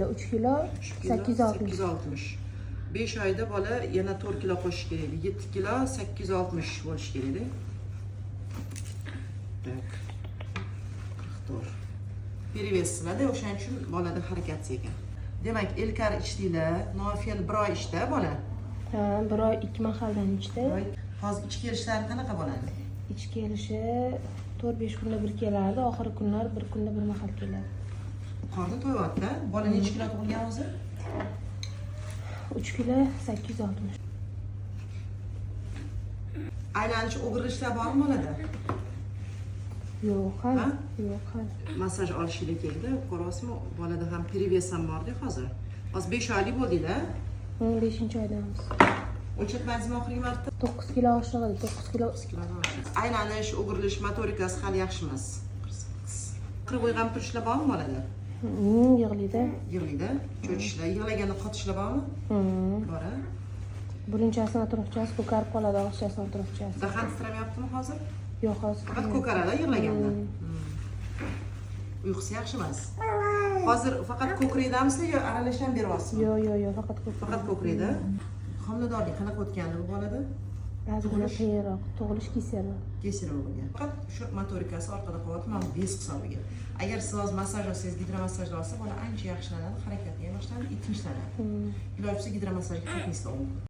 3 kilo 860. 860. 5 oyda bola yana 4 kilo qo'shish kerak. 7 kilo 860 bo'lish kerak. Tak. 44. Pereveslarda o'shaning uchun bolada harakat ekan. Demak, Elkar ichdinglar, Nofel bir oy ishda bola. Ha, bir oy 2 mahaldan ichdi. Hozir ichki kelishlari qanaqa bo'ladi? Ichki kelishi 4-5 kunda bir kelardi, oxirgi kunlar bir kunda bir mahal keladi. Qorni to'yapti. Bola necha kilo tug'ilgan o'zi? 3 kilo 860. Aylanish o'girilishlar bormi bolada? Yo'q, hali. Yo'q, hali. Massaj olishga keldi. Ko'rasizmi, bolada ham perevес ham bordi hozir. Hozir 5 oylik bo'ldinglar. 5-oydamiz. O'lchatmaysizmi oxirgi marta? 9 kilo oshig'idi, 9 kilo. Aylanish, o'girilish, motorikasi hali yaxshi emas. Qirib uyg'onib turishlar bormi bolada? Yig'laydi. Yig'laydi. Cho'chishlar, yig'laganda qotishlar bormi? Bor. Birinchasini atrofchasi ko'karib qoladi, og'izchasini atrofchasi. Dahan titramayaptimi hozir? Yo'q, hozir. Faqat ko'karadi yig'laganda. Uyqusi yaxshi emas. Hozir faqat ko'krakdamisizlar yo aralashdan beryapsizmi? Yo'q, faqat ko'krak. Faqat ko'krakda. Homiladorlik qanaqa o'tgandi bu bolada? Ba'zida qiyinroq, tug'ilish kesarroq. Kesarroq bo'lgan. Faqat shu motorikasi orqada qolyapti, mana bez hisobiga. Agar siz hozir massaj olsangiz, gidromassaj olsa, bola ancha yaxshilanadi, harakatga boshlanadi, tinchlanadi. Iloji bo'lsa gidromassajga qatnaysizlar.